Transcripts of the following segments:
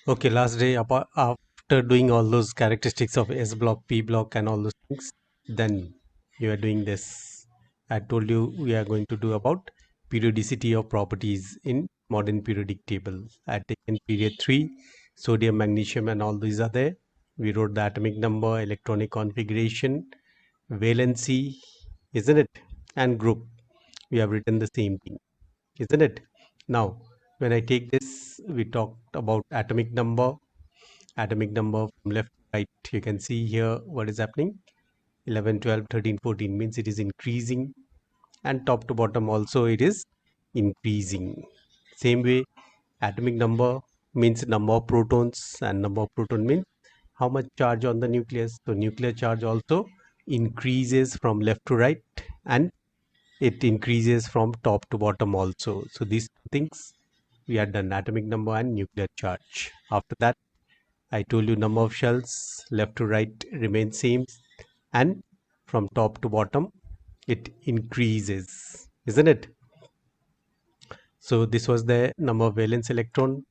Okay, last day after doing all those characteristics of S block, P block, and all those things, then you are doing this. I told you we are going to do about periodicity of properties in modern periodic table. I taken period 3, sodium, magnesium, and all these are there. We wrote the atomic number, electronic configuration, valency, isn't it? And group. We have written the same thing, isn't it? Now, when I take this, we talked about atomic number from left to right. You can see here what is happening. 11, 12, 13, 14 means it is increasing, and top to bottom also it is increasing. Same way, atomic number means number of protons, and number of proton means how much charge on the nucleus. So nuclear charge also increases from left to right, and it increases from top to bottom also. So these two things we are done, atomic number and nuclear charge. After that, I told you number of shells left to right remain same, and from top to bottom it increases, isn't it? So this was the number of valence electron,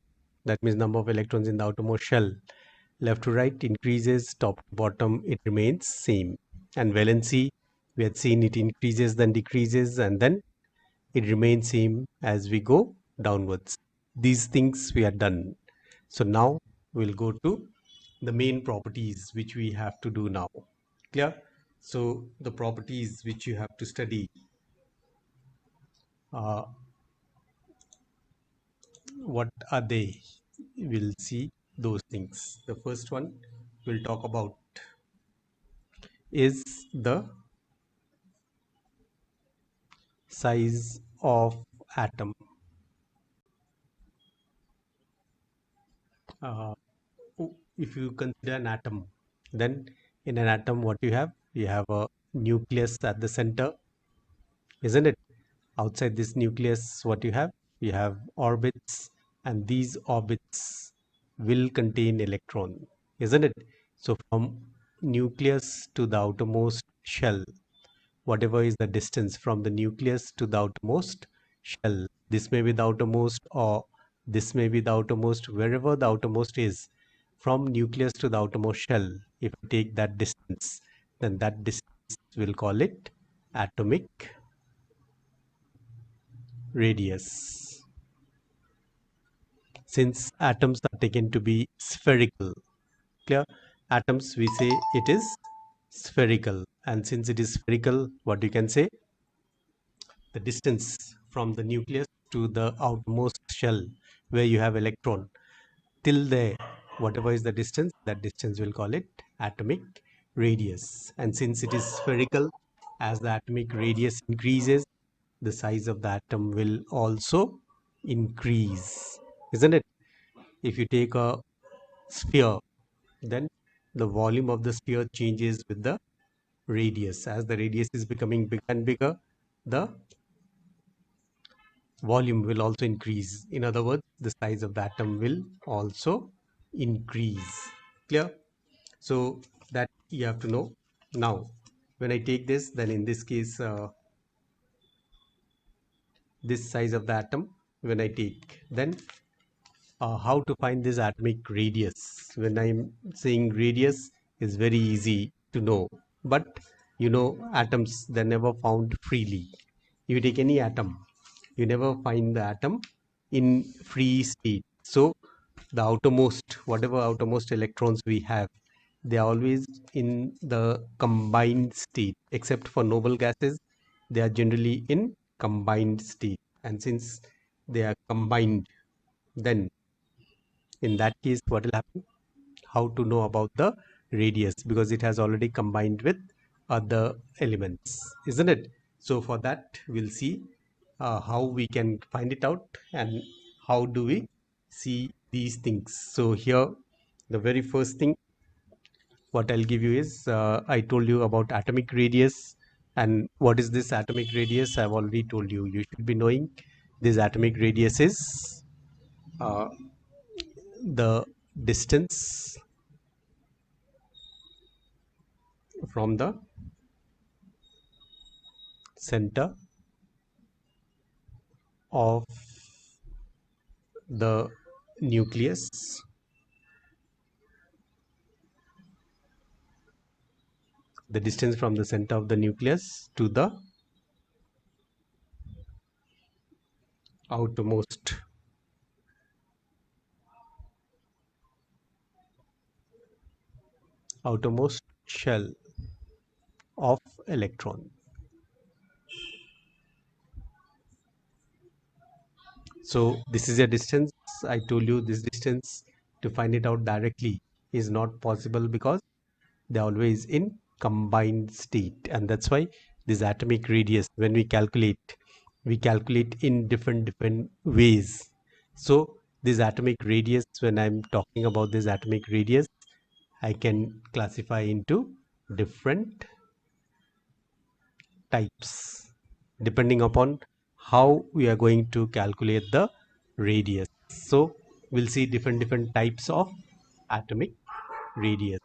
that means number of electrons in the outermost shell. Left to right increases, top to bottom it remains same. And valency, we had seen it increases then decreases, and then it remains same as we go downwards. These things we are done. So now we'll go to the main properties which we have to do now. Clear? So the properties which you have to study, uh, what are they? We'll see those things. The first one we'll talk about is the size of atom. Uh, if you consider an atom, then in an atom, what you have? You have a nucleus at the center, isn't it? Outside this nucleus, what you have? You have orbits, and these orbits will contain electron, isn't it? So from nucleus to the outermost shell, whatever is the distance from the nucleus to the outermost shell, this may be the outermost, or this may be the outermost, wherever the outermost is, from nucleus to the outermost shell, if you take that distance, then that distance we'll call it atomic radius. Since atoms are taken to be spherical, clear, atoms we say it is spherical, and since it is spherical, what you can say, the distance from the nucleus to the outermost shell where you have electron, till there, whatever is the distance, that distance we'll call it atomic radius. And since it is spherical, as the atomic radius increases, the size of the atom will also increase, isn't it? If you take a sphere, then the volume of the sphere changes with the radius. As the radius is becoming bigger and bigger, the volume will also increase. In other words, the size of the atom will also increase. Clear? So that you have to know. Now, when I take this, then in this case, this size of the atom, when I take, then how to find this atomic radius? When I'm saying radius is very easy to know, but atoms, they're never found freely. You take any atom, you never find the atom in free state. So the outermost, whatever outermost electrons we have, they are always in the combined state. Except for noble gases, they are generally in combined state. And since they are combined, then in that case, what will happen? How to know about the radius? Because it has already combined with other elements, isn't it? So for that, we'll see how we can find it out, and how do we see these things. So here, the very first thing what I'll give you is, I told you about atomic radius. And what is this atomic radius? I've already told you. You should be knowing this atomic radius is uh, the distance from the center of the nucleus the distance from the center of the nucleus to the outermost outermost shell of electron. So this is a distance. I told you this distance, to find it out directly is not possible because they're always in combined state, and that's why this atomic radius, when we calculate in different ways. So this atomic radius, when I'm talking about this atomic radius, I can classify into different types depending upon how we are going to calculate the radius. So we'll see different types of atomic radius.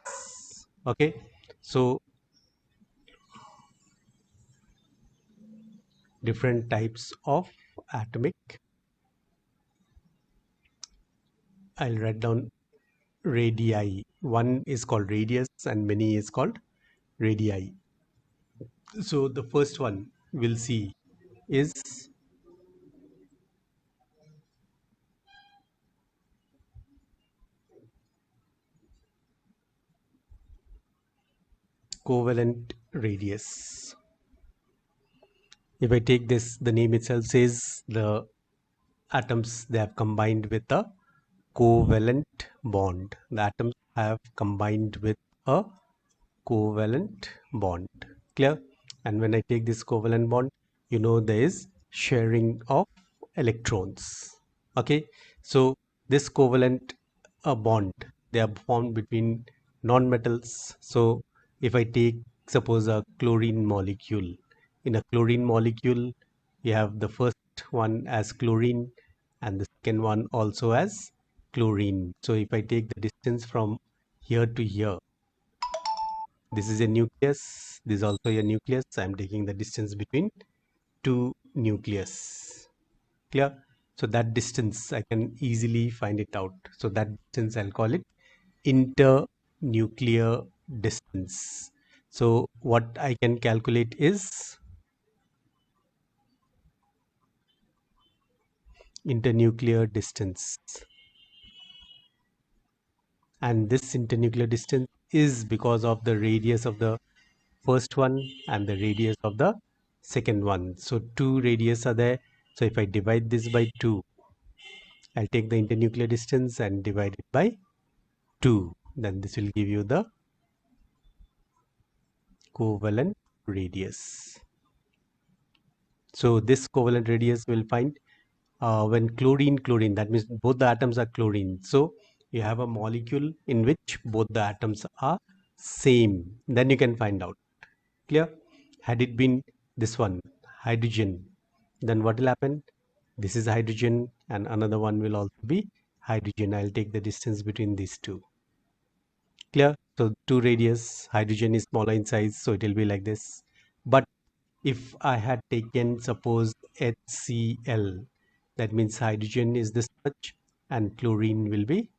Okay, so different types of atomic, I'll write down radii. One is called radius and many is called radii. So the first one we'll see is covalent radius. If I take this, the name itself says the atoms, they have combined with a covalent bond. The atoms have combined with a covalent bond. Clear? And when I take this covalent bond, there is sharing of electrons. Okay, so this covalent bond, they are formed between non-metals. So if I take, suppose, a chlorine molecule, in a chlorine molecule you have the first one as chlorine and the second one also as chlorine. So if I take the distance from here to here, this is a nucleus, this is also a nucleus. I'm taking the distance between two nucleus. Clear? So that distance I can easily find it out. So that distance I'll call it internuclear distance. So what I can calculate is internuclear distance. And this internuclear distance is because of the radius of the first one and the radius of the second one. So two radius are there. So if I divide this by 2, I'll take the internuclear distance and divide it by 2. Then this will give you the covalent radius. So this covalent radius will find when chlorine, that means both the atoms are chlorine. So you have a molecule in which both the atoms are same. Then you can find out. Clear? Had it been this one, hydrogen, then what will happen? This is hydrogen and another one will also be hydrogen. I'll take the distance between these two. Clear? So two radius, hydrogen is smaller in size, so it will be like this. But if I had taken, suppose, HCl, that means hydrogen is this much and chlorine will be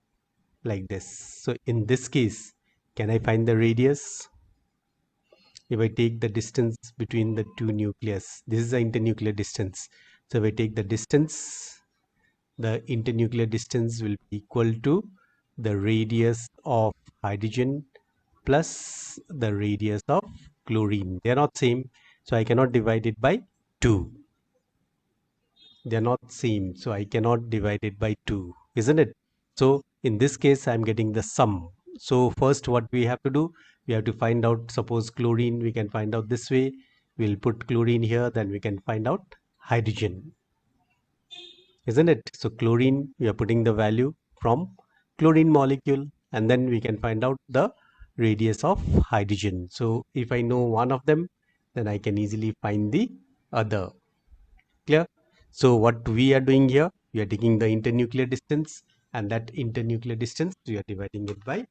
like this. So in this case, can I find the radius? If I take the distance between the two nucleus, this is the internuclear distance. So if I take the distance, the internuclear distance will be equal to the radius of hydrogen plus the radius of chlorine. They are not same, so I cannot divide it by 2. They are not same, so I cannot divide it by 2, isn't it? So in this case, I'm getting the sum. So first what we have to do, we have to find out, suppose chlorine, we can find out this way. We'll put chlorine here, then we can find out hydrogen, isn't it? So chlorine, we are putting the value from chlorine molecule, and then we can find out the radius of hydrogen. So if I know one of them, then I can easily find the other. Clear? So what we are doing here, we are taking the internuclear distance, and that internuclear distance we are dividing it by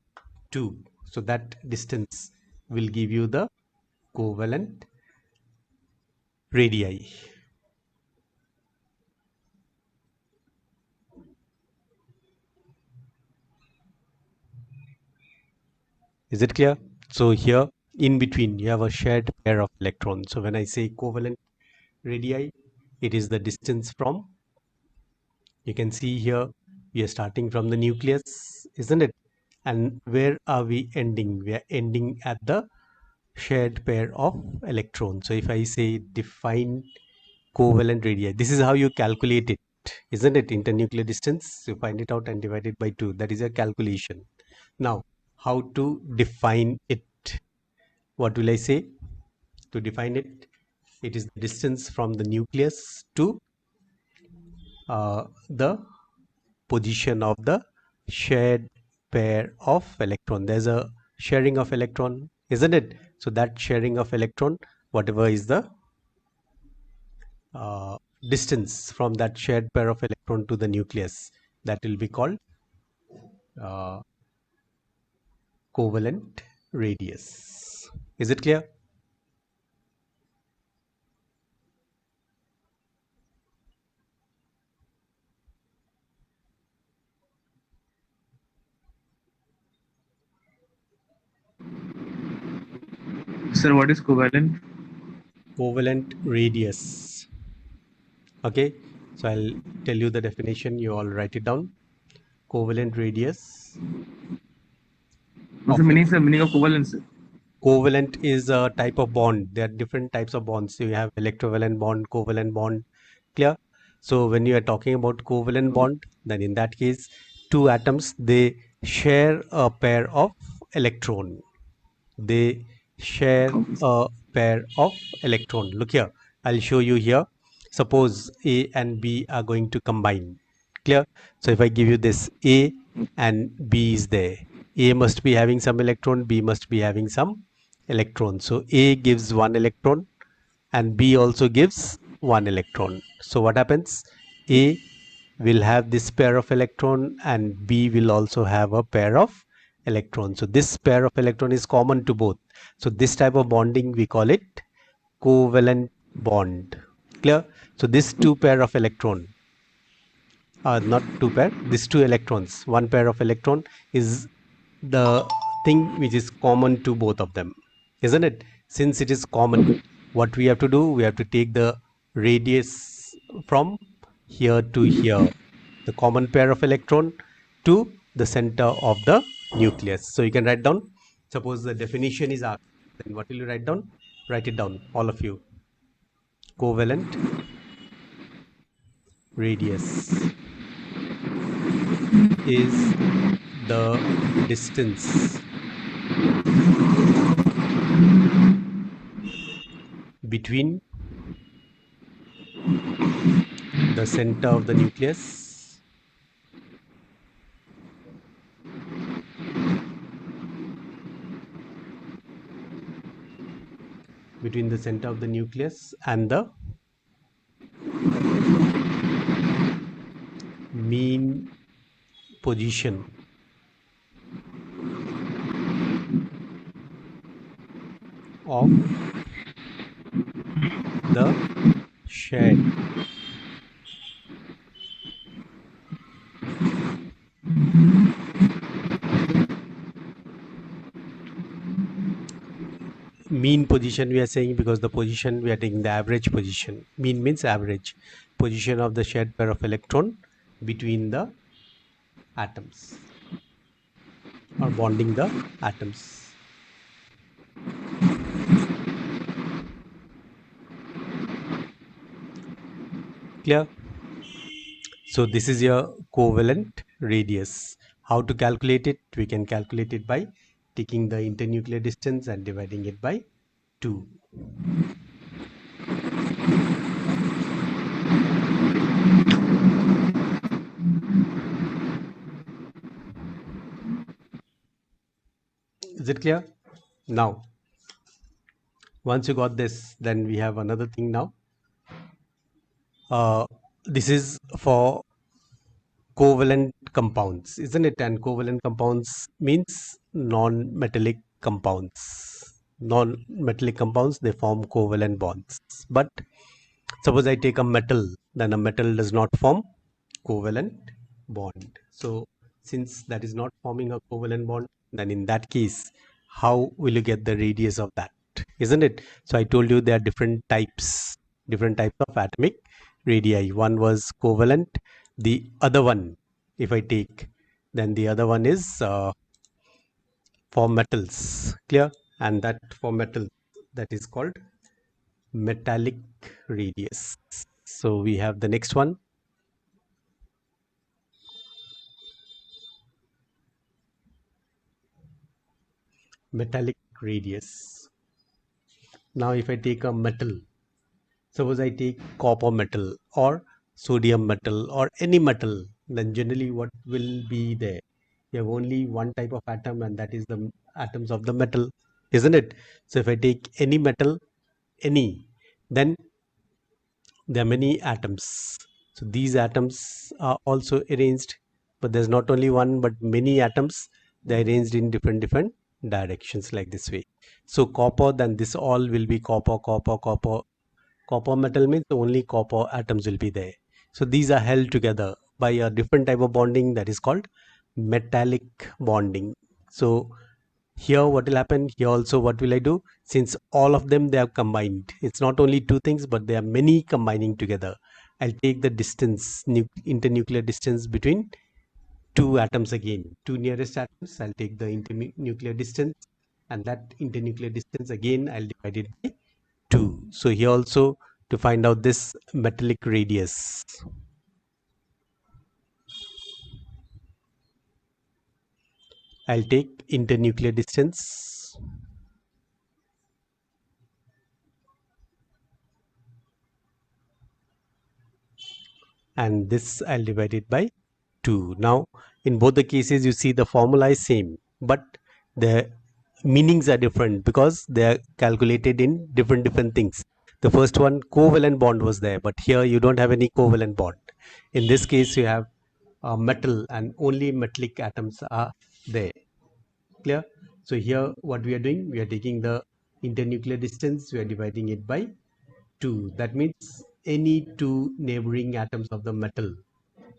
2. So that distance will give you the covalent radii. Is it clear? So here in between you have a shared pair of electrons. So when I say covalent radii, it is the distance from, you can see here, we are starting from the nucleus, isn't it? And where are we ending? We are ending at the shared pair of electrons. So if I say define covalent radii, this is how you calculate it, isn't it? Internuclear distance, you find it out and divide it by 2. That is a calculation. Now, how to define it? What will I say? To define it, it is the distance from the nucleus to the position of the shared pair of electron. There's a sharing of electron, isn't it? So that sharing of electron, whatever is the uh, distance from that shared pair of electron to the nucleus, that will be called uh, covalent radius. Is it clear? Sir, what is covalent? Covalent radius. Okay, so I'll tell you the definition. You all write it down. Covalent radius What's of the meaning, sir? Meaning of covalence, sir? covalent is a type of bond. There are different types of bonds. So you have electrovalent bond, covalent bond. Clear? So when you are talking about covalent bond, then in that case, two atoms, they share a pair of electron. They share Okay, sir. a pair of electron. Look here, I'll show you here. Suppose A and B are going to combine. Clear? So if I give you this A and B is there, A must be having some electron, B must be having some electron. So A gives one electron and B also gives one electron. So what happens? A will have this pair of electron and B will also have a pair of electrons. So this pair of electron is common to both. So this type of bonding we call it covalent bond. Clear? So this two pair of electron, not two pair, these two electrons, one pair of electron is the thing which is common to both of them, isn't it? Since it is common, what we have to do, we have to take the radius from here to here, the common pair of electron to the center of the nucleus. So you can write down, suppose the definition is asked, then what will you write down? Write it down, all of you. Covalent radius is the distance between the center of the nucleus, between the center of the nucleus and the mean position of the shared mean position, we are saying, because the position we are taking the average position. Mean means average position of the shared pair of electron between the atoms or bonding the atoms. Clear? So this is your covalent radius. How to calculate it? We can calculate it by taking the internuclear distance and dividing it by 2. Is it clear? Now, once you got this, then we have another thing now. This is for covalent compounds, isn't it? And covalent compounds means non-metallic compounds. Non-metallic compounds, they form covalent bonds. But suppose I take a metal, then a metal does not form covalent bond. So since that is not forming a covalent bond, then in that case, how will you get the radius of that, isn't it? So I told you there are different types of atomic radii. One was covalent, the other one, if I take, then the other one is for metals, clear? And that for metal, that is called metallic radius. So we have the next one, metallic radius. Now if I take a metal, suppose I take copper metal or sodium metal or any metal, then generally what will be there? You have only one type of atom, and that is the atoms of the metal, isn't it? So if I take any metal, any, then there are many atoms. So these atoms are also arranged, but there's not only one, but many atoms. They're arranged in different directions like this way. So copper, then this all will be copper, copper, copper. Copper metal means only copper atoms will be there. So these are held together by a different type of bonding that is called metallic bonding. So here what will happen, here also what will I do, since all of them they are combined, it's not only two things but there are many combining together. I'll take the distance, internuclear distance between two atoms, again two nearest atoms, I'll take the internuclear distance, and that internuclear distance again I'll divide it by 2. So here also, to find out this metallic radius, I'll take internuclear distance, and this I'll divide it by 2. Now, in both the cases, you see the formula is same, but the meanings are different because they are calculated in different things. The first one, covalent bond was there, but here you don't have any covalent bond. In this case, you have metal, and only metallic atoms are there. Clear? So here what we are doing, we are taking the internuclear distance, we are dividing it by 2. That means any two neighboring atoms of the metal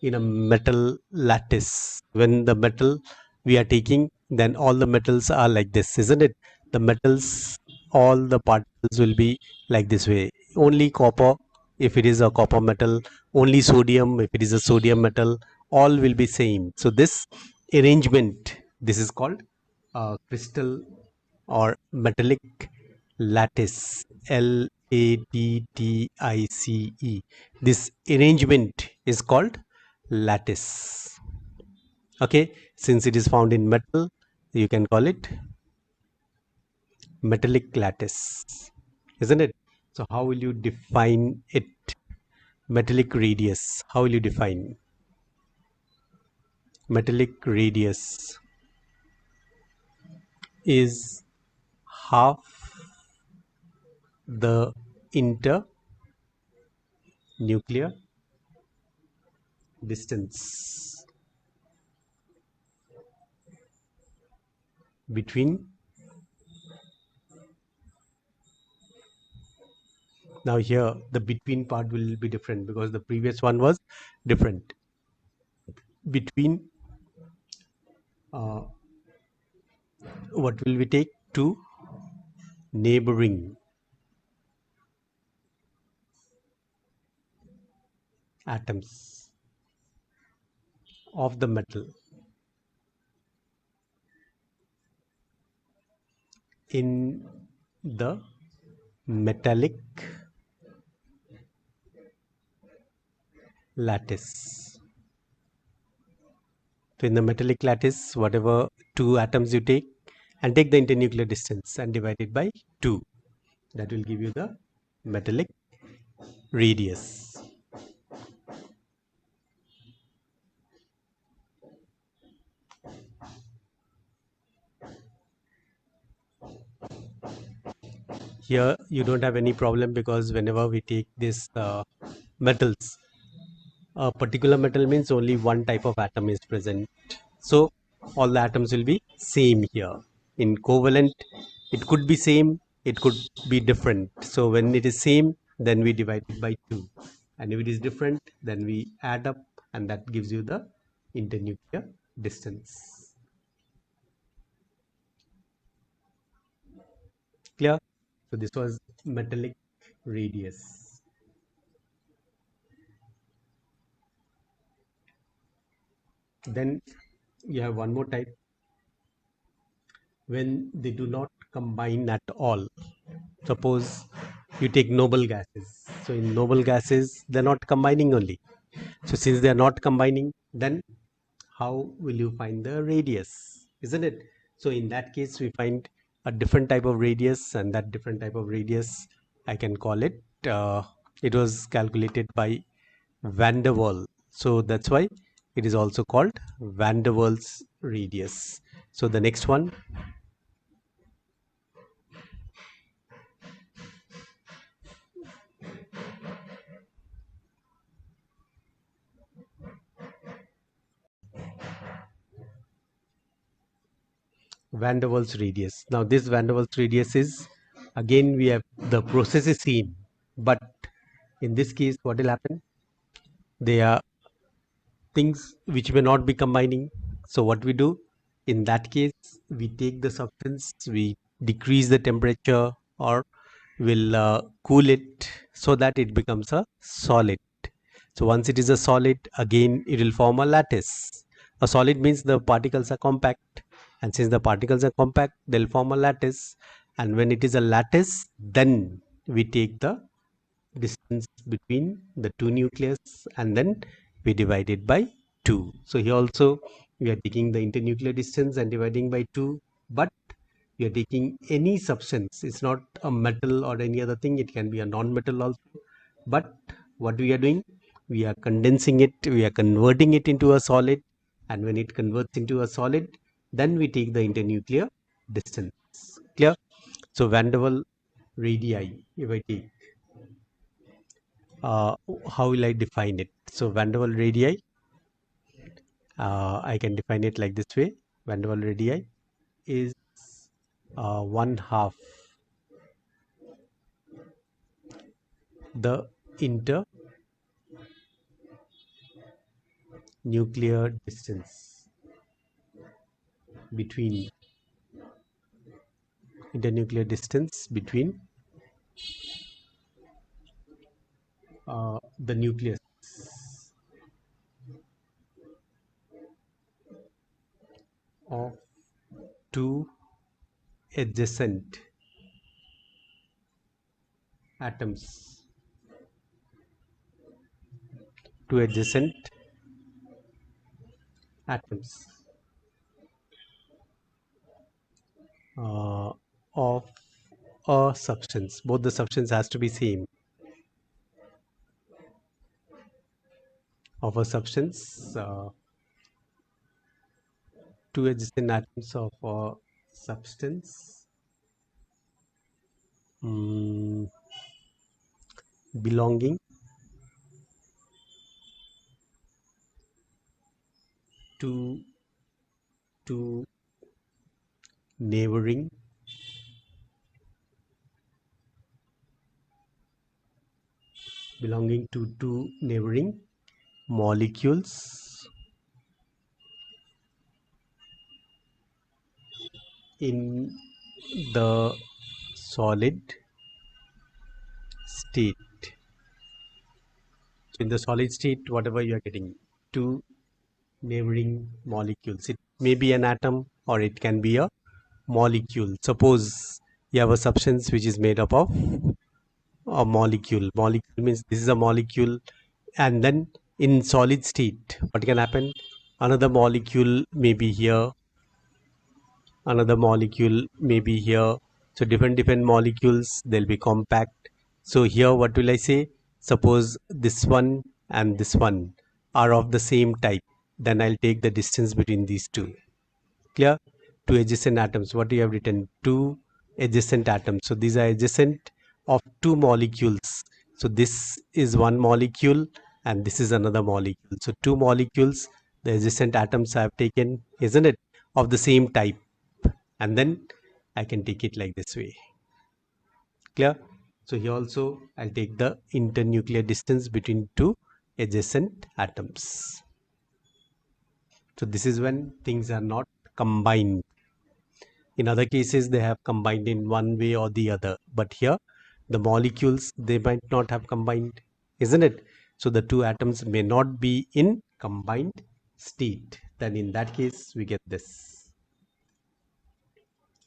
in a metal lattice, when the metal we are taking, then all the metals are like this, isn't it? The metals, all the particles will be like this way. Only copper, if it is a copper metal, only sodium, if it is a sodium metal, all will be same. So this arrangement, this is called crystal or metallic lattice, lattice. This arrangement is called lattice. Okay, since it is found in metal, you can call it metallic lattice, isn't it? So how will you define it? Metallic radius, how will you define metallic radius? Is half the internuclear distance between. Now here the between part will be different because the previous one was different. Between uh, what will we take? Two neighboring atoms of the metal in the metallic lattice. So in the metallic lattice, whatever two atoms you take, and take the internuclear distance and divide it by 2. That will give you the metallic radius. Here you don't have any problem because whenever we take this metals, a particular metal means only one type of atom is present. So all the atoms will be same here. In covalent, it could be same, it could be different. So when it is same, then we divide it by 2. And if it is different, then we add up, and that gives you the internuclear distance. Clear? So this was metallic radius. Then you have one more type when they do not combine at all. Suppose you take noble gases. So in noble gases, they're not combining only. So since they're not combining, then how will you find the radius? Isn't it? So in that case, we find a different type of radius, and that different type of radius, I can call it. It was calculated by Van der Waal. So that's why it is also called Van der Waals radius. So the next one, Van der Waals radius. Now this Van der Waals radius is, again we have the process is same, but in this case what will happen? They are things which may not be combining. So what we do in that case, we take the substance, we decrease the temperature, or will cool it so that it becomes a solid. So once it is a solid, again it will form a lattice. A solid means the particles are compact, and since the particles are compact, they'll form a lattice. And when it is a lattice, then we take the distance between the two nucleus, and then we divide it by 2. So here also we are taking the internuclear distance and dividing by 2, but we are taking any substance. It's not a metal or any other thing, it can be a non-metal also. But what we are doing, we are condensing it, we are converting it into a solid, and when it converts into a solid, then we take the internuclear distance. Clear? So Van der Waal radii, if I take, uh, how will I define it? So Van der Waal radii, I can define it like this way. Van der Waal radii is one half the internuclear distance between between the nucleus of two adjacent atoms, two adjacent atoms uh, of a substance. Both the substance has to be same, of a substance, two adjacent atoms of a substance mm, belonging to two neighboring molecules in the solid state. So in the solid state, whatever you are getting, two neighboring molecules. It may be an atom or it can be a molecule. Suppose you have a substance which is made up of a molecule. Molecule means this is a molecule, and then in solid state, what can happen? Another molecule may be here, another molecule may be here. So different molecules, they'll be compact. So here what will I say? Suppose this one and this one are of the same type, then I'll take the distance between these two. Clear? Two adjacent atoms, what you have written? Two adjacent atoms, so these are adjacent of two molecules. So this is one molecule and this is another molecule. So two molecules, the adjacent atoms I have taken, isn't it, of the same type, and then I can take it like this way. Clear? So here also I'll take the internuclear distance between two adjacent atoms. So this is when things are not combined. In other cases, they have combined in one way or the other. But here, the molecules, they might not have combined, isn't it? So the two atoms may not be in combined state. Then in that case, we get this.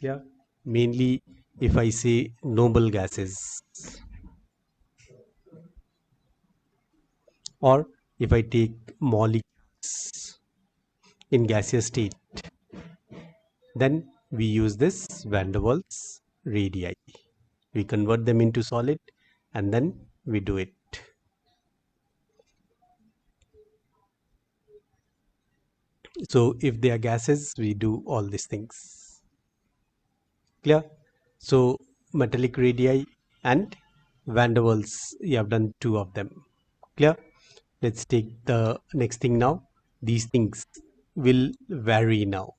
Yeah. Mainly, if I say noble gases, or if I take molecules in gaseous state, then we use this van der Waals radii. We convert them into solid and then we do it. So if they are gases, we do all these things. Clear? So metallic radii and van der Waals, you have done two of them. Clear? Let's take the next thing now. These things will vary now,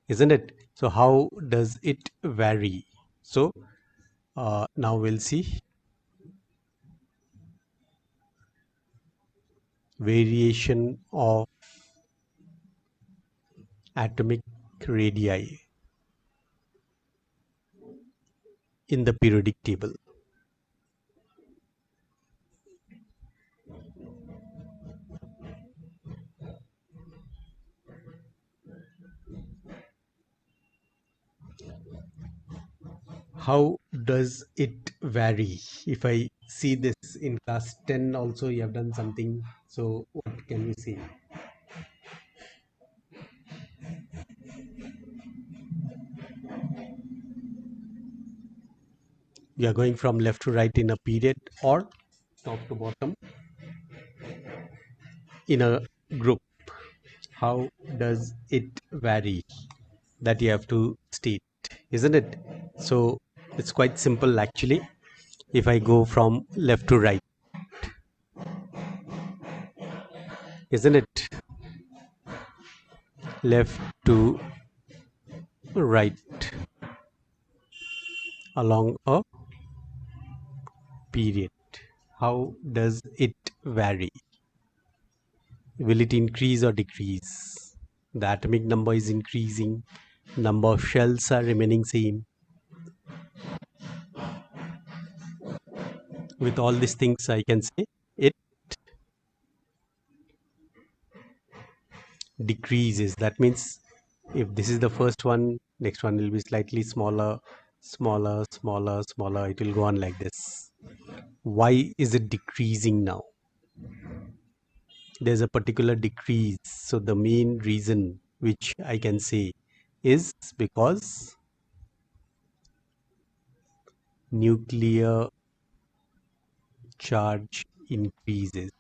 isn't it? So how does it vary? So now we'll see variation of atomic radii in the periodic table. How does it vary? If I see this in class 10 also, you have done something. So what can you say? You are going from left to right in a period or top to bottom in a group. How does it vary? That you have to state, isn't it? So it's quite simple actually. If I go from left to right, isn't it? Left to right along a period. How does it vary? Will it increase or decrease? The atomic number is increasing, number of shells are remaining same. With all these things, I can say it decreases. That means if this is the first one, next one will be slightly smaller, smaller, smaller, smaller. It will go on like this. Why is it decreasing now? There's a particular decrease. So the main reason which I can say is because nuclear charge increases.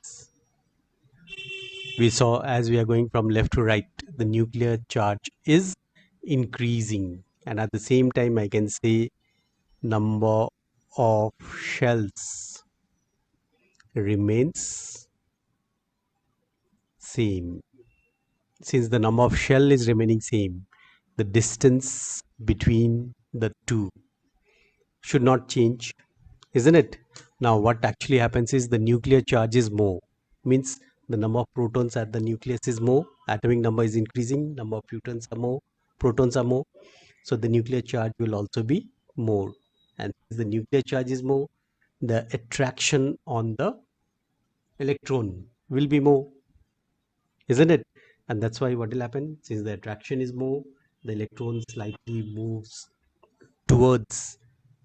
We saw as we are going from left to right, the nuclear charge is increasing, and at the same time, I can say number of shells remains same. Since the number of shell is remaining same, the distance between the two should not change, isn't it? Now, what actually happens is the nuclear charge is more, means the number of protons at the nucleus is more, atomic number is increasing, number of protons are more, so the nuclear charge will also be more. And since the nuclear charge is more, the attraction on the electron will be more, isn't it? And that's why what will happen, since the attraction is more, the electron slightly moves towards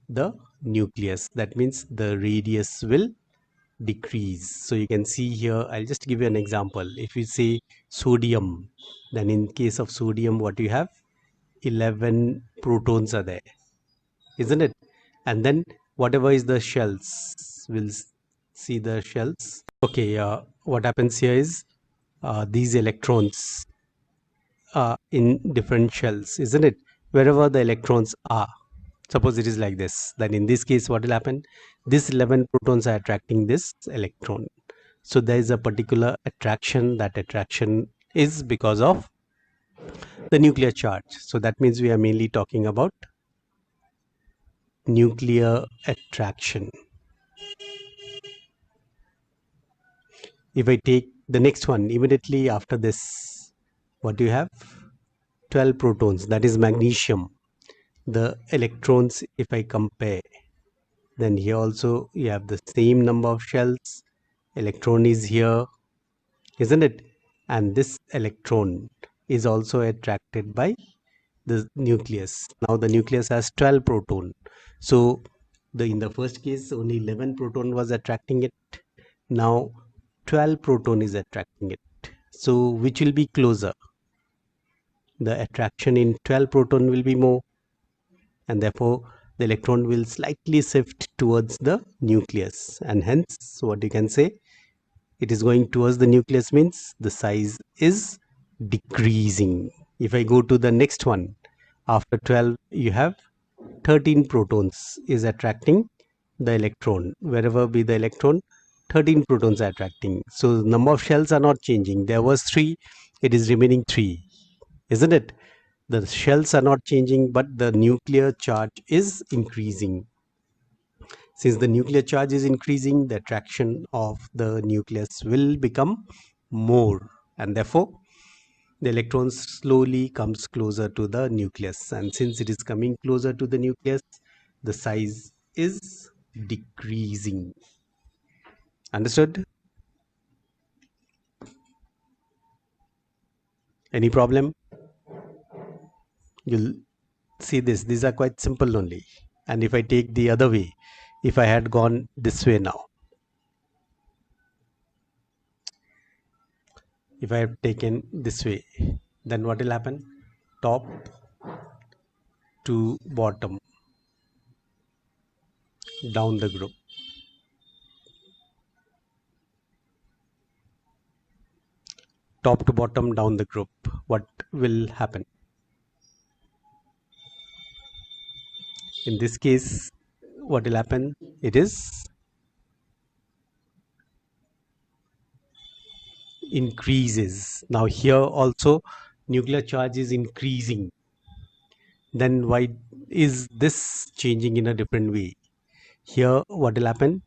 the nucleus. That means the radius will decrease. So you can see here, I'll just give you an example. If you say sodium, then in case of sodium, what you have, 11 protons are there, isn't it? And then whatever is the shells, we'll see the shells. Okay, what happens here is these electrons in different shells, isn't it? Wherever the electrons are, suppose it is like this, then in this case, what will happen? These 11 protons are attracting this electron. So there is a particular attraction. That attraction is because of the nuclear charge. So that means we are mainly talking about nuclear attraction. If I take the next one, immediately after this, what do you have? 12 protons, that is magnesium. The electrons, if I compare, then here also you have the same number of shells. Electron is here, isn't it? And this electron is also attracted by the nucleus. Now the nucleus has 12 proton. So in the first case only 11 proton was attracting it. Now 12 proton is attracting it. So which will be closer? The attraction in 12 proton will be more, and therefore the electron will slightly shift towards the nucleus, and hence what you can say, it is going towards the nucleus means the size is decreasing. If I go to the next one, after 12 you have 13 protons is attracting the electron. Wherever be the electron, 13 protons are attracting. So number of shells are not changing. There was 3, it is remaining 3, isn't it? The shells are not changing, but the nuclear charge is increasing. Since the nuclear charge is increasing, the attraction of the nucleus will become more, and therefore the electron slowly comes closer to the nucleus. And since it is coming closer to the nucleus, the size is decreasing. Understood? Any problem? You'll see this. These are quite simple only. And if I take the other way, if I had gone this way now, if I have taken this way, then what will happen? Top to bottom down the group. Top to bottom down the group. What will happen? In this case, what will happen? It is increases. Now here also nuclear charge is increasing. Then why is this changing in a different way? Here what will happen?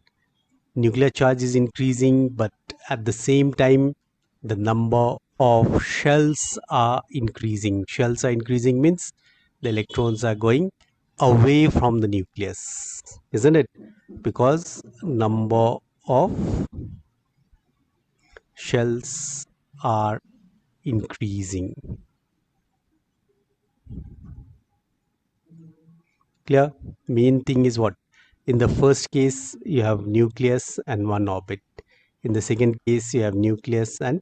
Nuclear charge is increasing, but at the same time the number of shells are increasing. Shells are increasing means the electrons are going away from the nucleus, isn't it? Because number of shells are increasing. Clear? Main thing is what? In the first case you have nucleus and one orbit. In the second case you have nucleus and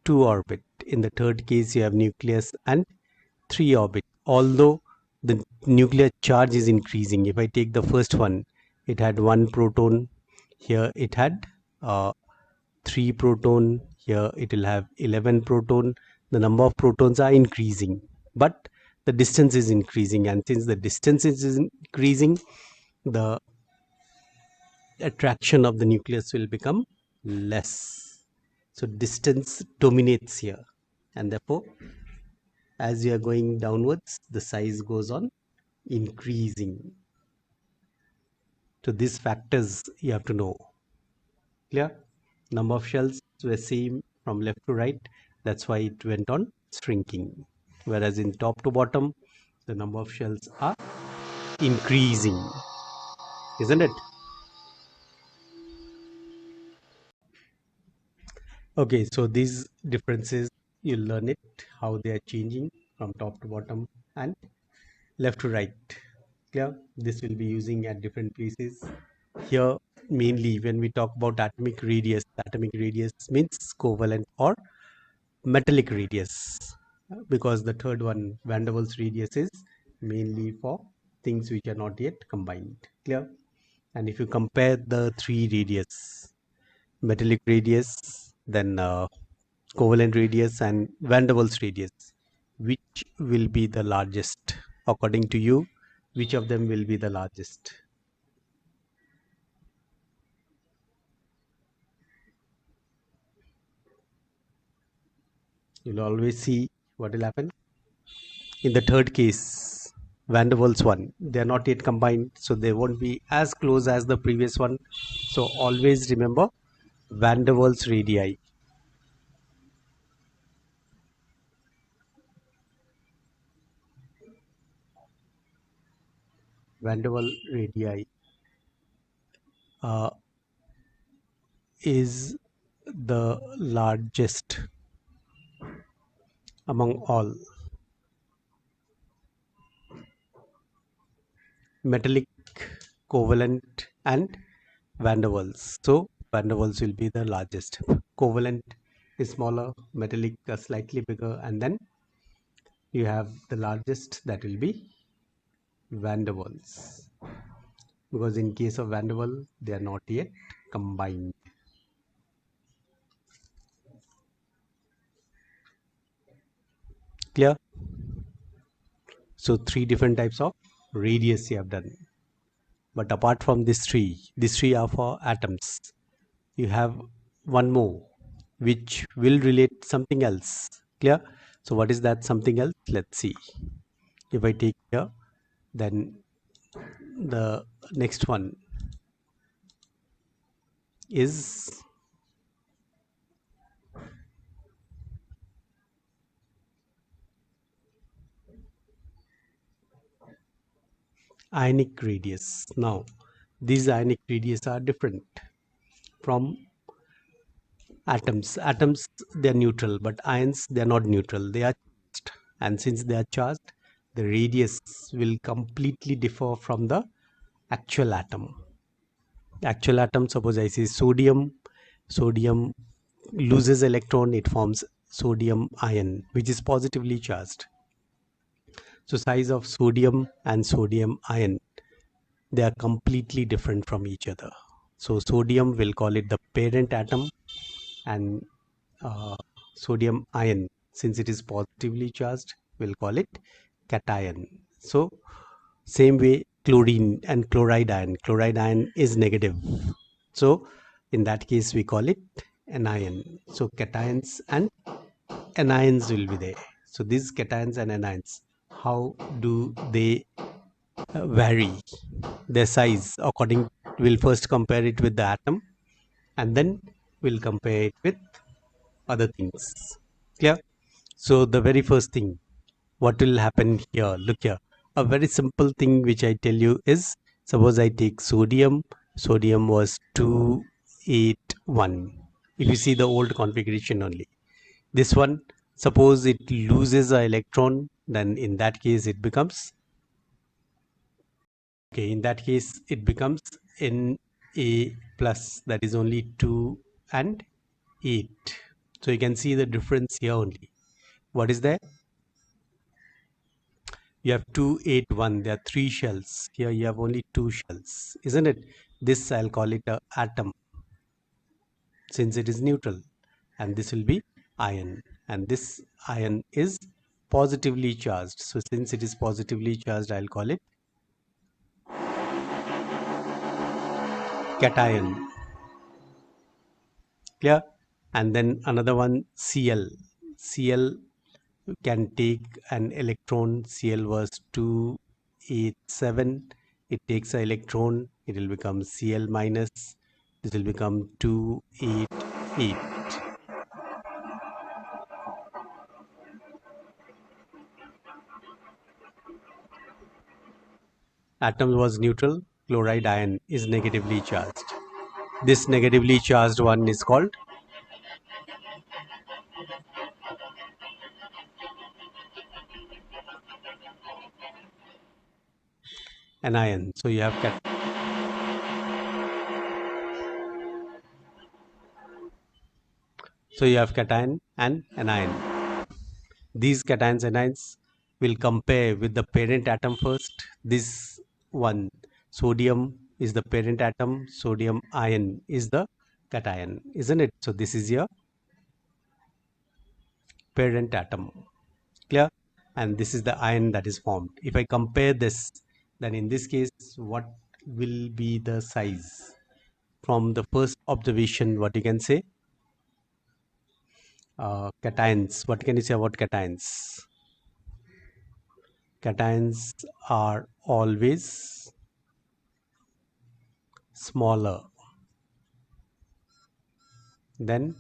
two orbit. In the third case you have nucleus and three orbit. Although the nuclear charge is increasing, if I take the first one, it had one proton. Here it had 3 proton. Here it will have 11 proton. The number of protons are increasing, but the distance is increasing, and since the distance is increasing, the attraction of the nucleus will become less. So distance dominates here, and therefore as you are going downwards the size goes on increasing. So these factors you have to know. Clear? Number of shells were same from left to right, that's why it went on shrinking. Whereas in top to bottom, the number of shells are increasing, isn't it? Okay, so these differences you'll learn it how they are changing from top to bottom and left to right. Clear? This will be using at different places. Here, mainly when we talk about atomic radius means covalent or metallic radius, because the third one, van der Waals radius, is mainly for things which are not yet combined. Clear? And if you compare the three radius, metallic radius, then covalent radius and van der Waals radius, which will be the largest according to you? Which of them will be the largest? You'll always see what will happen in the third case. Van der Waals one, they are not yet combined, so they won't be as close as the previous one. So always remember van der Waals radii. van der Waals radii uh, is the largest among all metallic, covalent, and van der Waals. So van der Waals will be the largest. Covalent is smaller, metallic slightly bigger, and then you have the largest, that will be van der Waals. Because in case of van der Waals, they are not yet combined. Clear? So three different types of radius you have done. But apart from these three are for atoms. You have one more which will relate something else. Clear? So what is that something else? Let's see. If I take here, then the next one is ionic radius. Now, these ionic radius are different from atoms. Atoms, they are neutral, but ions, they are not neutral. They are charged. And since they are charged, the radius will completely differ from the actual atom. Actual atom, suppose I say sodium, sodium loses electron, it forms sodium ion, which is positively charged. So size of sodium and sodium ion, they are completely different from each other. So sodium, will call it the parent atom, and uh, sodium ion, since it is positively charged, we'll call it cation. So same way, chlorine and chloride ion. Chloride ion is negative. So in that case, we call it anion. So cations and anions will be there. So these cations and anions, how do they vary? Their size according, we'll first compare it with the atom, and then we'll compare it with other things. Clear? So the very first thing, what will happen here? Look here. A very simple thing which I tell you is, suppose I take sodium. Sodium was 281. If you see the old configuration only. This one, suppose it loses an electron, then in that case it becomes, okay, in that case it becomes Na plus, that is only 2 and 8. So you can see the difference here only. What is there? You have 281, there are three shells. Here you have only two shells, isn't it? This I'll call it a atom, since it is neutral, and this will be ion, and this ion is positively charged. So since it is positively charged, I'll call it cation. Clear? And then another one, Cl. Cl can take an electron. Cl was 287. It takes an electron, it will become Cl minus. This will become 288. Atom was neutral. Chloride ion is negatively charged. This negatively charged one is called anion. So you have cation and anion. These cations and anions will compare with the parent atom first. This one, sodium is the parent atom, sodium ion is the cation, isn't it? So this is your parent atom. Clear? And this is the ion that is formed. If I compare this, then in this case, what will be the size? From the first observation, what you can say? Cations. What can you say about cations? Cations are always smaller than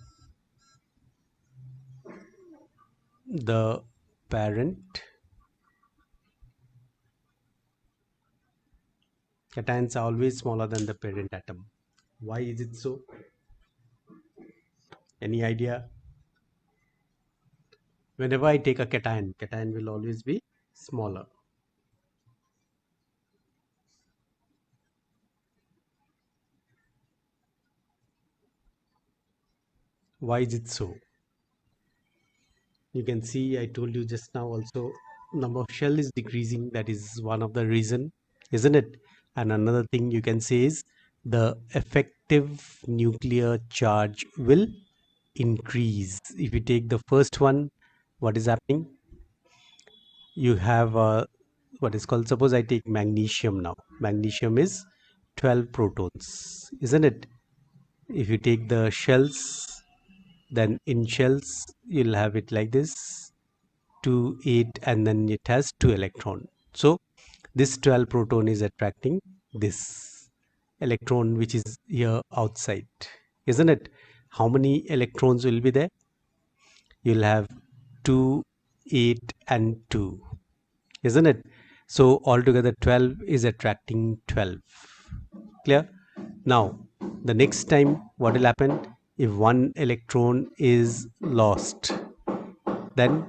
the parent Cations are always smaller than the parent atom. Why is it so? Any idea? Whenever I take a cation will always be smaller. Why is it so? You can see I told you just now also number of shell is decreasing. That is one of the reason, isn't it? And another thing you can say is the effective nuclear charge will increase. If you take the first one, what is happening? You have what is called, suppose I take magnesium now. Magnesium is 12 protons, isn't it? If you take the shells, then in shells you'll have it like this, 2 8, and then it has 2 electron. So this 12 proton is attracting this electron which is here outside, isn't it? How many electrons will be there? You'll have 2 8 and 2, isn't it? So altogether 12 is attracting 12. Clear? Now the next time what will happen, if one electron is lost, then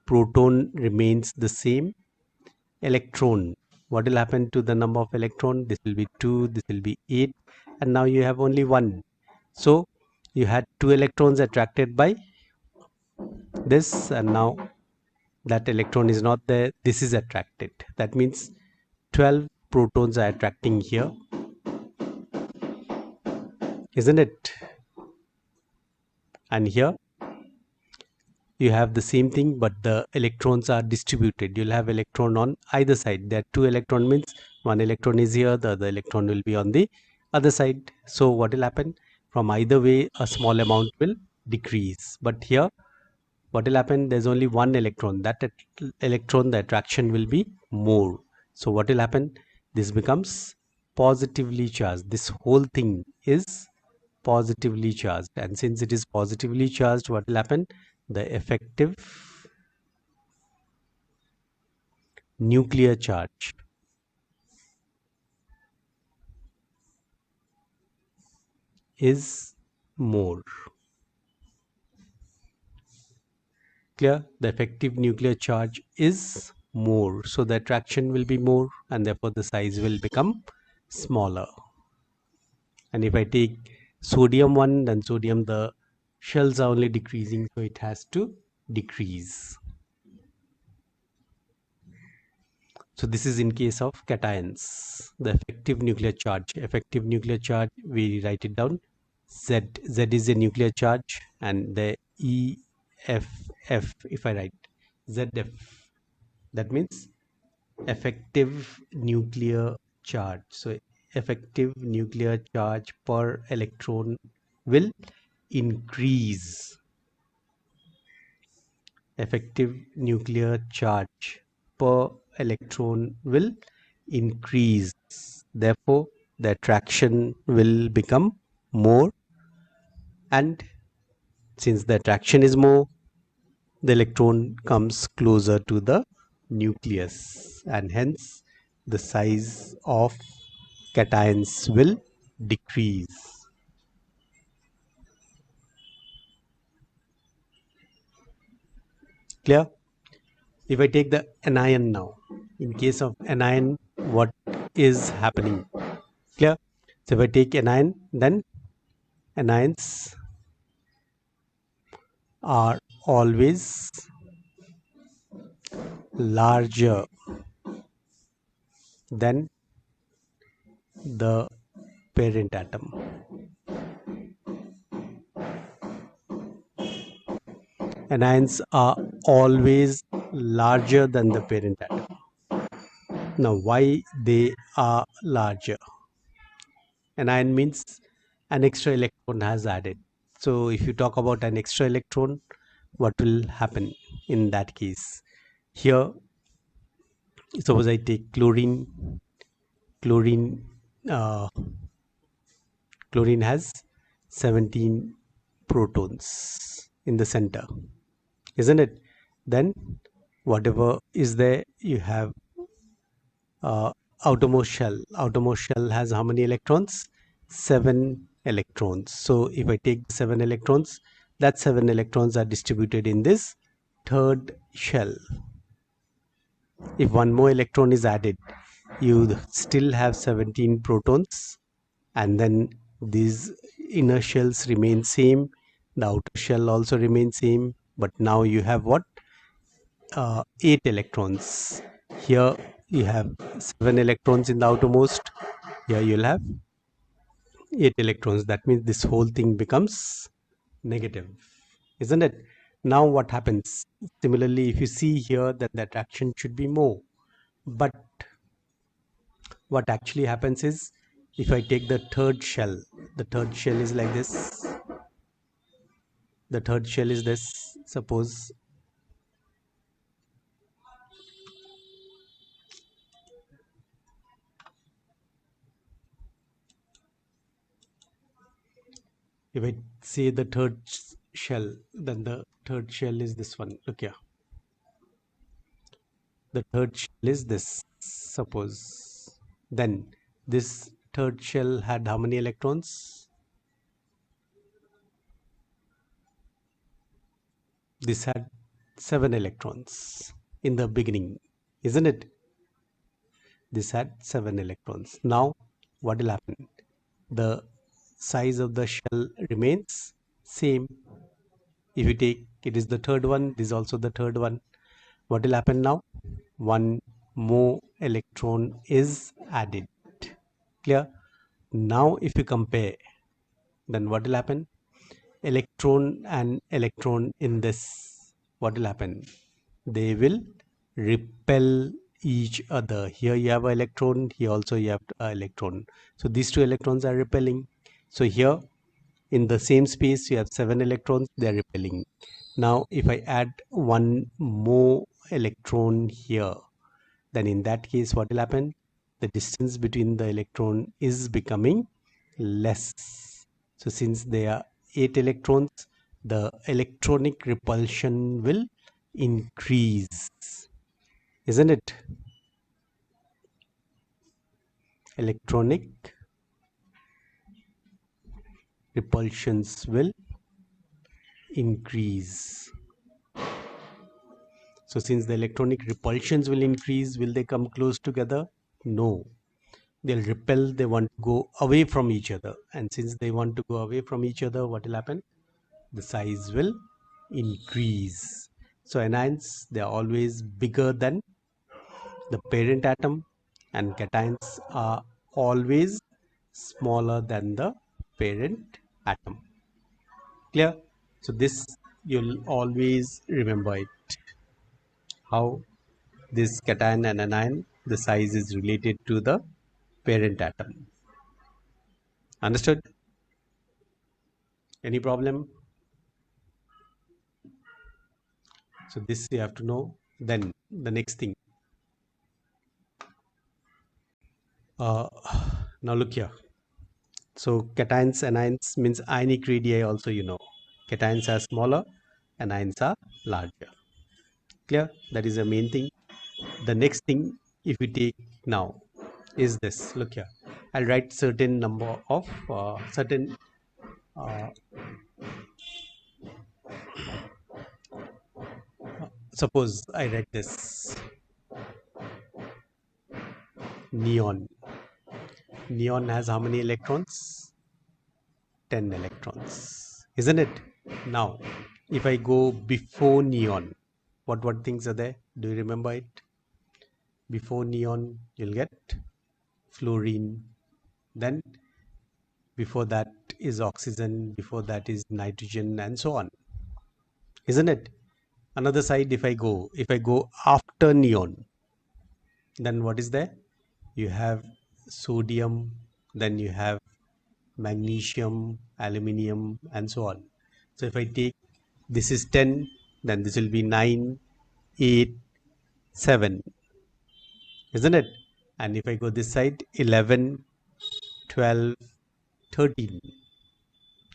proton remains the same. Electron, what will happen to the number of electron? This will be 2, this will be 8, and now you have only one. So you had 2 electrons attracted by this, and now that electron is not there, this is attracted. That means 12 protons are attracting here, isn't it? And here you have the same thing, but the electrons are distributed. You'll have electron on either side. There are 2 electron, means one electron is here, the other electron will be on the other side. So what will happen? From either way a small amount will decrease, but here what will happen? There's only one electron. That electron, the attraction will be more. So what will happen? This becomes positively charged. This whole thing is positively charged, and since it is positively charged, what will happen? The effective nuclear charge is more. Clear? The effective nuclear charge is more, so the attraction will be more, and therefore the size will become smaller. And if I take sodium one, then sodium, the shells are only decreasing, so it has to decrease. So this is in case of cations. The effective nuclear charge, we write it down. Z, Z is a nuclear charge, and the EFF, if I write ZF, that means effective nuclear charge. So effective nuclear charge per electron will increase. Effective nuclear charge per electron will increase. Therefore, the attraction will become more, and since the attraction is more, the electron comes closer to the nucleus, and hence the size of cations will decrease. Clear? If I take the anion now, in case of anion, what is happening? Clear? So if I take anion, then anions are always larger than the parent atom. Anions are always larger than the parent atom. Now, why they are larger? Anion means an extra electron has added. So, if you talk about an extra electron, what will happen in that case? Here, suppose I take chlorine. Chlorine, uh, chlorine has 17 protons in the center, isn't it? Then, whatever is there, you have outermost shell has how many electrons? 7 electrons. So if I take 7 electrons, that 7 electrons are distributed in this third shell. If one more electron is added, you still have 17 protons, and then these inner shells remain same, the outer shell also remains same, but now you have what? 8 electrons. Here you have 7 electrons in the outermost. Here you'll have 8 electrons. That means this whole thing becomes negative, isn't it? Now what happens? Similarly, if you see here that the attraction should be more, but what actually happens is, if I take the third shell is like this, the third shell is this. Suppose if I say the third shell, then the third shell is this one. Look here. The third shell is this. Suppose. Then this third shell had how many electrons? This had 7 electrons in the beginning, isn't it? This had 7 electrons. Now, what will happen? The size of the shell remains same. If you take it is the third one, this is also the third one. What will happen now? One more electron is added. Clear? Now, if you compare, then what will happen? Electron and electron in this, what will happen? They will repel each other. Here you have an electron, here also you have an electron. So these two electrons are repelling. So here in the same space you have 7 electrons, they are repelling. Now if I add one more electron here, then in that case what will happen? The distance between the electron is becoming less. So since there are 8 electrons, the electronic repulsion will increase, isn't it? Electronic repulsions will increase. So since the electronic repulsions will increase, will they come close together? No. They'll repel, they want to go away from each other. And since they want to go away from each other, what will happen? The size will increase. So anions, they are always bigger than the parent atom, and cations are always smaller than the parent atom. Clear? So this you'll always remember it. How this cation and anion, the size is related to the parent atom. Understood? Any problem? So this you have to know. Then the next thing. Uh, Now look here. So cations, anions means ionic radii also you know. Cations are smaller, anions are larger. Clear? That is the main thing. The next thing, if we take now, is this. Look here. I'll write certain number of certain. Uh, Suppose I write this neon. Neon has how many electrons? 10 electrons, isn't it? Now, if I go before neon, what things are there? Do you remember it? Before neon, you'll get fluorine. Then before that is oxygen. Before that is nitrogen, and so on, isn't it? Another side, if I go after neon, then what is there? You have sodium, then you have magnesium, aluminium, and so on. So if I take this is 10, then this will be 9, 8, 7, isn't it? And if I go this side, 11, 12, 13.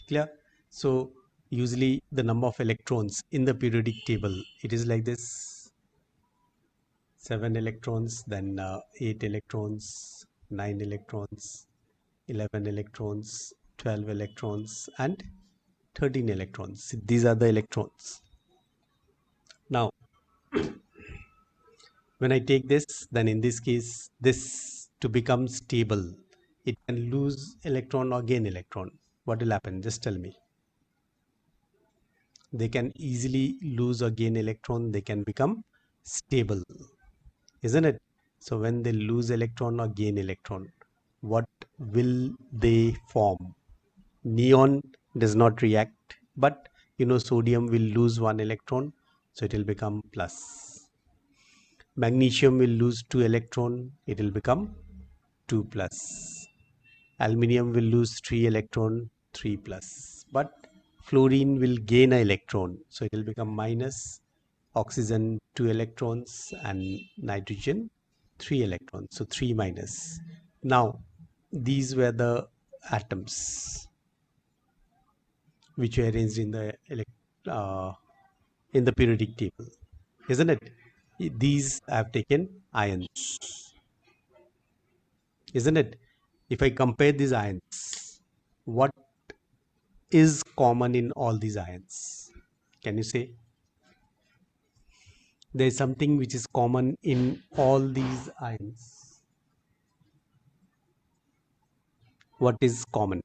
Clear? So usually the number of electrons in the periodic table, it is like this: 7 electrons, then 8 electrons, 9 electrons, 11 electrons, 12 electrons, and 13 electrons. These are the electrons. Now, when I take this, then in this case, this to become stable, it can lose electron or gain electron. What will happen? Just tell me. They can easily lose or gain electron. They can become stable, isn't it? So when they lose electron or gain electron, what will they form? Neon does not react, but sodium will lose one electron, so it will become plus. Magnesium will lose two electron, it will become 2 plus. Aluminium will lose 3 electron, 3 plus. But fluorine will gain an electron, so it will become minus. Oxygen 2 electrons and nitrogen 3 electrons, so 3 minus. Now these were the atoms which were arranged uh, in the periodic table, isn't it? These have taken ions, isn't it? If I compare these ions, what is common in all these ions? Can you say? There is something which is common in all these ions. What is common?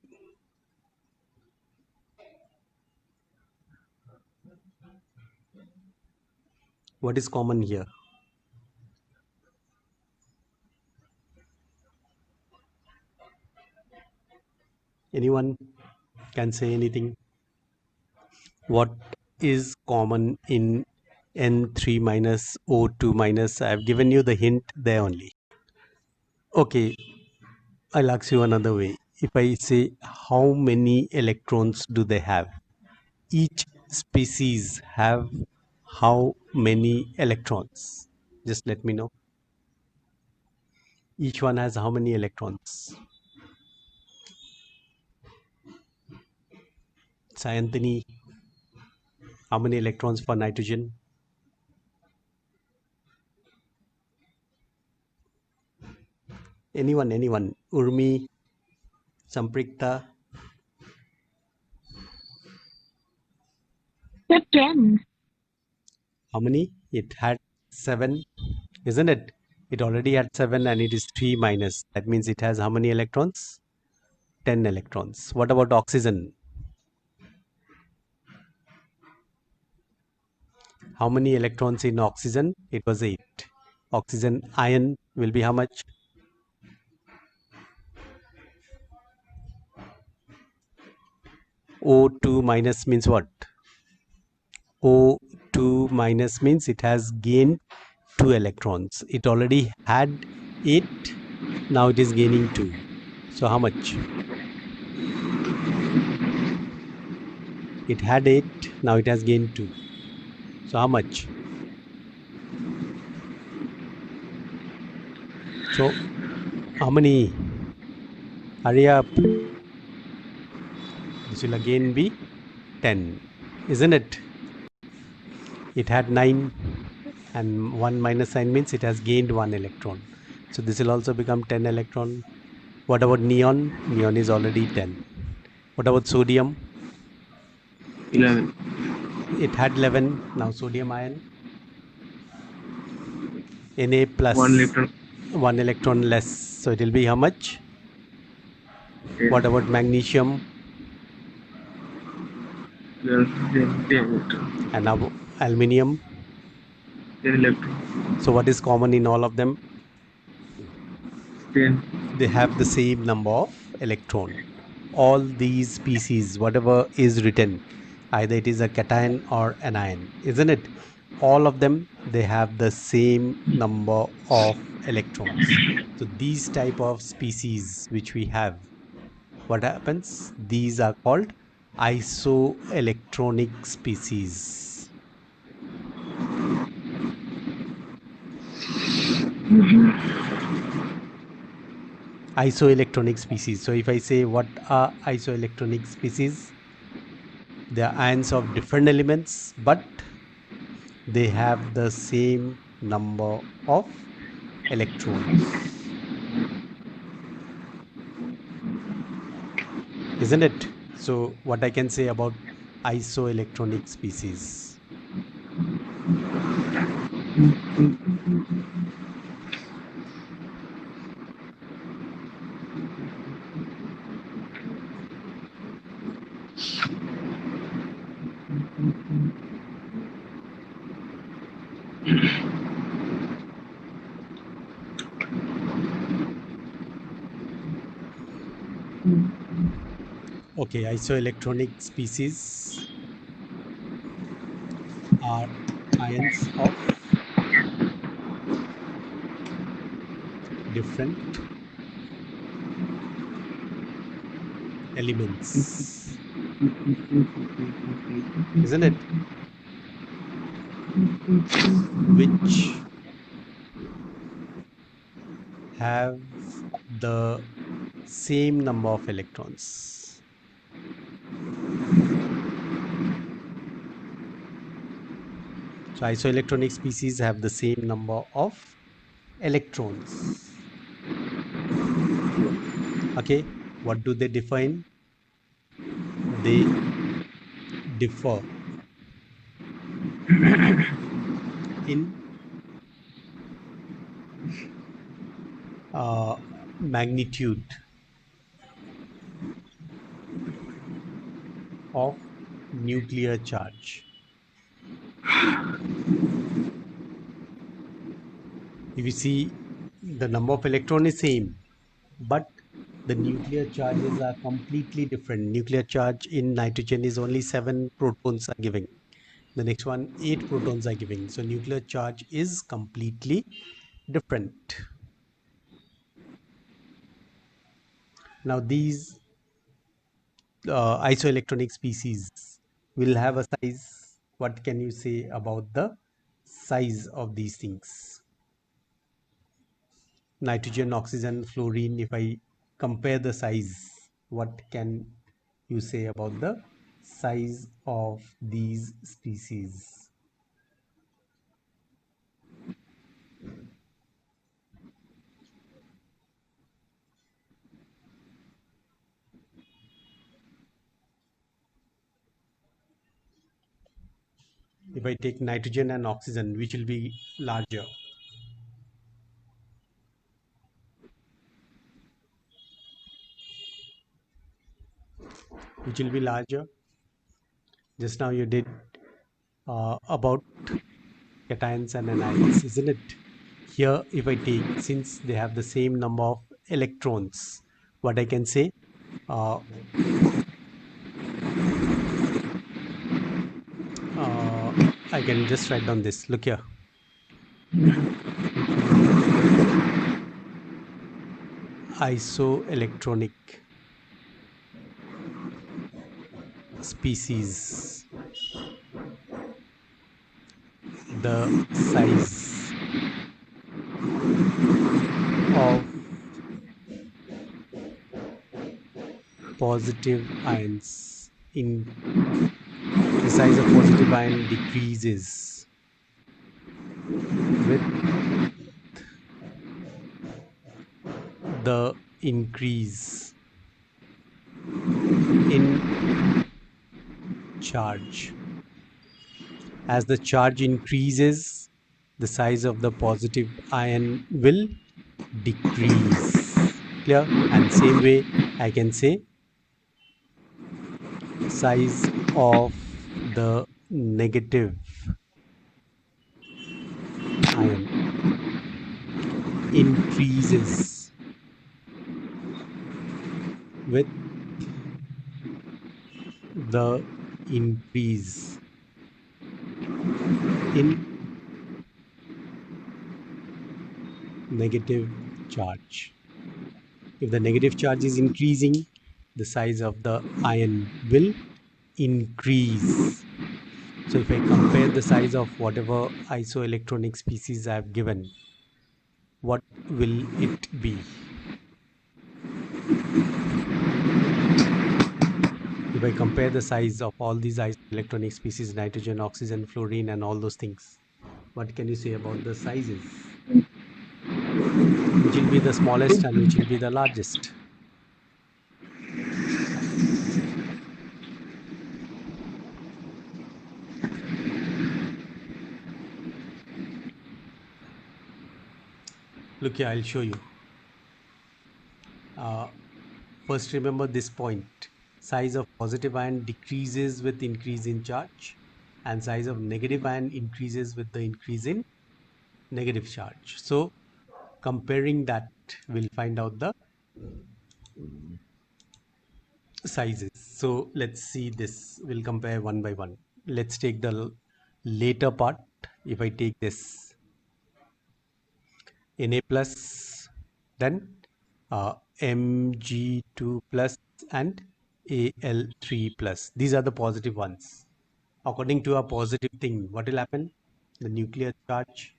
What is common here? Anyone can say anything? What is common in N3 minus O2 minus? I've given you the hint there only. Okay, I'll ask you another way. If I say how many electrons do they have? Each species have how many electrons? Just let me know. Each one has how many electrons? Sayanthini, how many electrons for nitrogen? Anyone? Urmi, Samprikta, The 10. how many? It had 7, isn't it? It already had 7 and it is 3 minus. That means it has how many electrons? 10 electrons. What about oxygen? How many electrons in oxygen? It was 8. Oxygen ion will be how much? O2 minus means what? O2 minus means it has gained 2 electrons. It already had 8, now it is gaining 2. So how much? It had 8, now it has gained 2. So how much? So how many? Hurry up. This will again be 10, isn't it? It had 9 and 1 minus sign means it has gained 1 electron. So this will also become 10 electron. What about neon? Neon is already 10. What about sodium? 11. It had 11. Now sodium ion. Na 1 plus electron. 1 electron less. So it will be how much? 10. What about magnesium 11, 10 electron. and now aluminium? 10 electron. So what is common in all of them? 10. They have the same number of electron. All these species, whatever is written, either it is a cation or anion, isn't it? All of them, they have the same number of electrons. So these type of species which we have, what happens? These are called isoelectronic species. Isoelectronic species. So if I say what are isoelectronic species, they are ions of different elements, but they have the same number of electrons, isn't it? So what I can say about isoelectronic species? Okay, isoelectronic species are ions of different elements, isn't it? Which have the same number of electrons. So isoelectronic species have the same number of electrons. Okay, what do they define? They differ in uh, magnitude of nuclear charge. If you see, the number of electron is same, but the nuclear charges are completely different. Nuclear charge in nitrogen is only 7 protons are giving. The next one, 8 protons are giving. So nuclear charge is completely different. Now these isoelectronic species will have a size. What can you say about the size of these things? Nitrogen, oxygen, fluorine, if I compare the size, what can you say about the size of these species? If I take nitrogen and oxygen, which will be larger? Which will be larger? Just now you did about cations and anions, isn't it? Here, if I take, since they have the same number of electrons, what I can say, uh, uh, I can just write down this. Look here. Which will be isoelectronic species. The size of positive ions in the size of positive ion decreases with the increase in charge. As the charge increases, the size of the positive ion will decrease. Clear? And same way, I can say size of the negative ion increases with the increase in negative charge. If the negative charge is increasing, the size of the ion will increase. So if I compare the size of whatever isoelectronic species I have given, what will it be? If I compare the size of all these isoelectronic species, nitrogen, oxygen, fluorine, and all those things, What can you say about the sizes? Which will be the smallest and which will be the largest? Look here, I'll show you. Uh, First, remember this point. Size of positive ion decreases with increase in charge, and size of negative ion increases with the increase in negative charge. So, comparing that, we'll find out the sizes. So, let's see this. We'll compare one by one. Let's take the later part. If I take this Na plus, then Mg2 plus and Al3 plus. These are the positive ones. According to a positive thing, what will happen? The nuclear charge,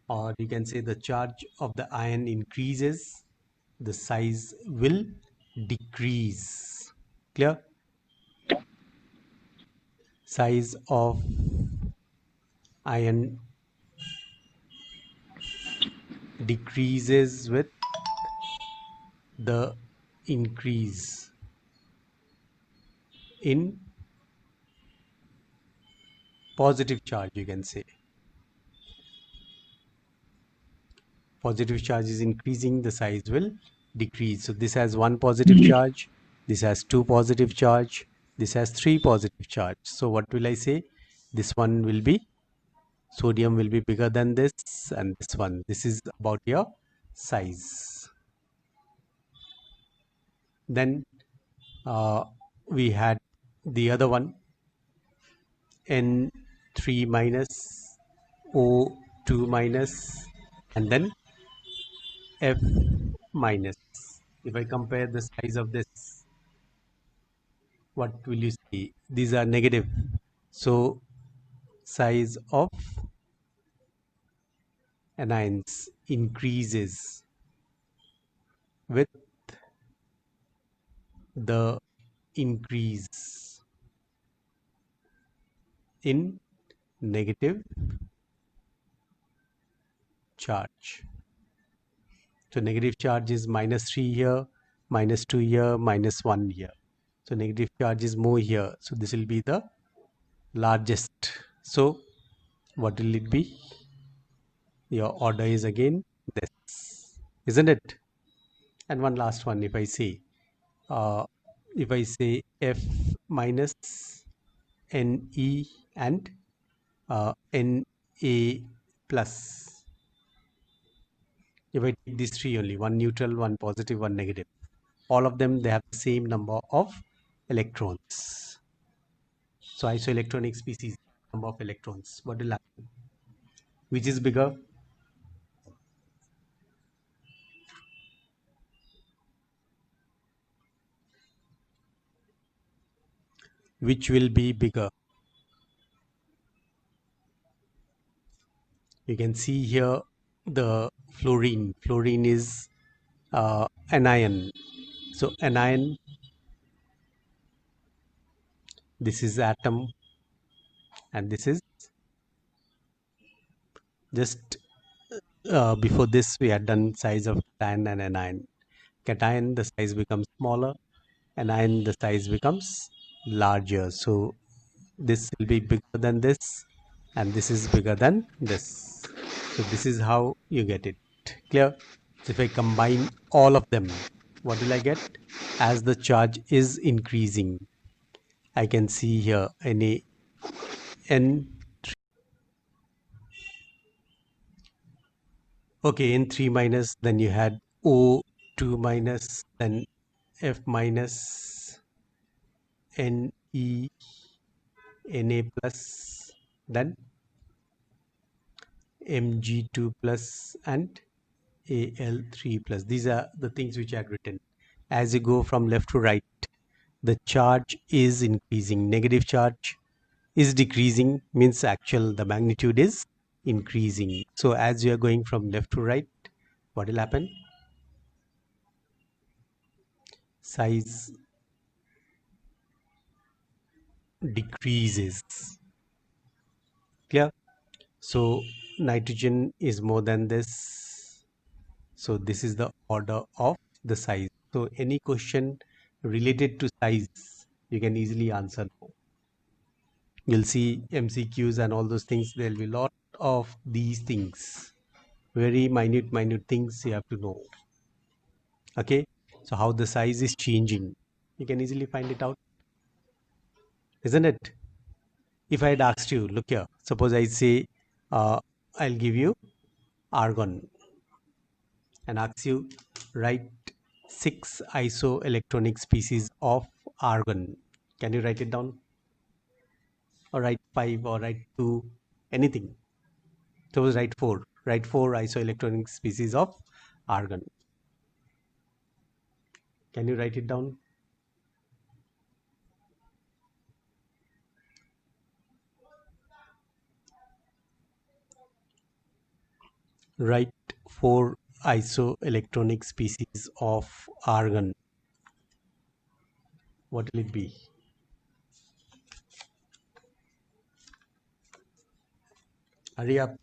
or you can say the charge of the ion increases, the size will decrease. Clear? Size of ion decreases with the increase in positive charge, you can say. Positive charge is increasing, the size will decrease. So this has one positive charge, this has two positive charge, this has three positive charge. So what will I say? This one will be, sodium will be bigger than this, and this one. This is about your size. Then we had the other one, N3 minus, O2 minus, and then F minus. If I compare the size of this, what will you see? These are negative. So size of anions increases with the increase in negative charge. So negative charge is -3 here, -2 here, -1 here. So negative charge is more here. So this will be the largest. So what will it be? Your order is again this, isn't it? And one last one, uh, if I say F minus Ne and Na plus, if I take these three only, one neutral, one positive, one negative, all of them, they have the same number of electrons. So isoelectronic species, number of electrons, what will happen? Which is bigger? Which will be bigger? You can see here the fluorine. Fluorine is anion. So anion, this is atom, and this is just before this we had done size of cation and anion. Cation, the size becomes smaller, anion, the size becomes larger. So this will be bigger than this, and this is bigger than this. So this is how you get it. Clear? So if I combine all of them, what will I get? As the charge is increasing, I can see here N. Okay, N3 minus, then you had O2 minus, then F minus, Ne, Na plus, then Mg2 plus, and Al3 plus. These are the things which I had written. As you go from left to right, the charge is increasing. Negative charge is decreasing, means actual the magnitude is increasing. So as you are going from left to right, what will happen? Size decreases. Clear? So nitrogen is more than this. So this is the order of the size. So any question related to size, you can easily answer. You'll see MCQs and all those things. There'll be a lot of these things. Very minute things you have to know. Okay. So how the size is changing, you can easily find it out, isn't it? If I had asked you, look here, suppose I say, I'll give you argon and ask you, write six isoelectronic species of argon. Can you write it down? Or write five or write two, anything. Suppose write four. Write four isoelectronic species of argon. Can you write it down? Write four isoelectronic species of argon. What will it be? Hurry up.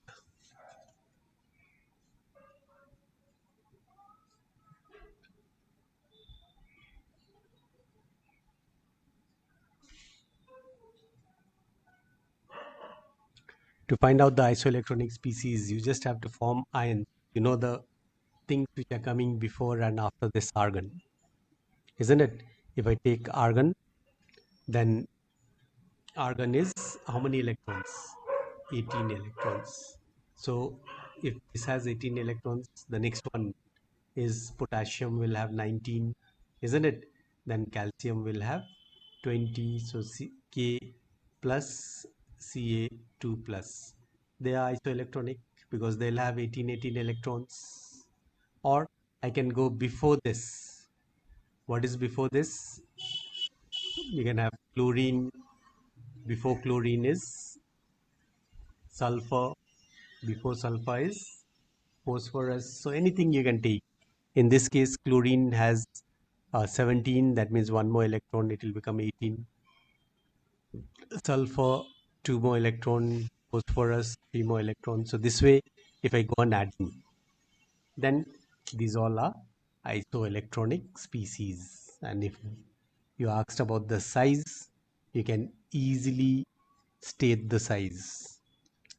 To find out the isoelectronic species, you just have to form ions. You know the things which are coming before and after this argon, isn't it? If I take argon, then argon is how many electrons? 18 electrons. So if this has 18 electrons, the next one is potassium will have 19, isn't it? Then calcium will have 20. So K plus Ca2 plus. They are isoelectronic because they'll have 18 electrons. Or I can go before this. What is before this? You can have chlorine. Before chlorine is sulfur. Before sulfur is phosphorus. So anything you can take. In this case, chlorine has 17. That means one more electron. It will become 18. Sulfur, two more electron. Phosphorus, three more electrons. So this way, if I go on adding, then these all are isoelectronic species. And if you asked about the size, you can easily state the size.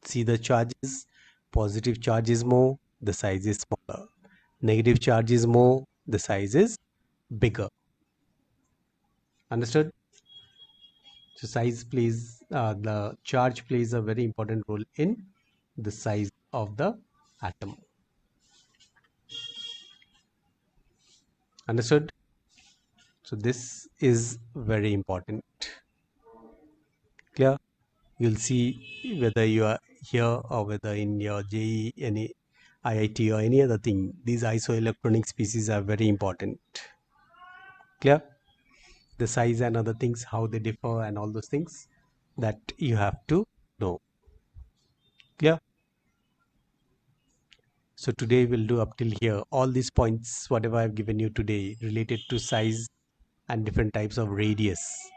See the charges. Positive charge is more, the size is smaller. Negative charge is more, the size is bigger. Understood? So size plays, the charge plays a very important role in the size of the atom. Understood? So this is very important. Clear? You'll see whether you are here or whether in your JE, any IIT or any other thing, these isoelectronic species are very important. Clear? The size and other things, how they differ and all those things that you have to know. Clear? So today we'll do up till here. All these points, whatever I've given you today, related to size and different types of radius,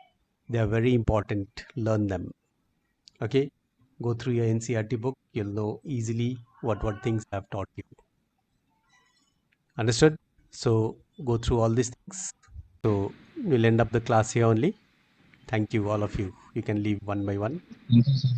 they are very important. Learn them. Okay? Go through your NCRT book. You'll know easily what things I've taught you. Understood? So go through all these things. So we'll end up the class here only. Thank you, all of you. You can leave one by one. Thank you, sir.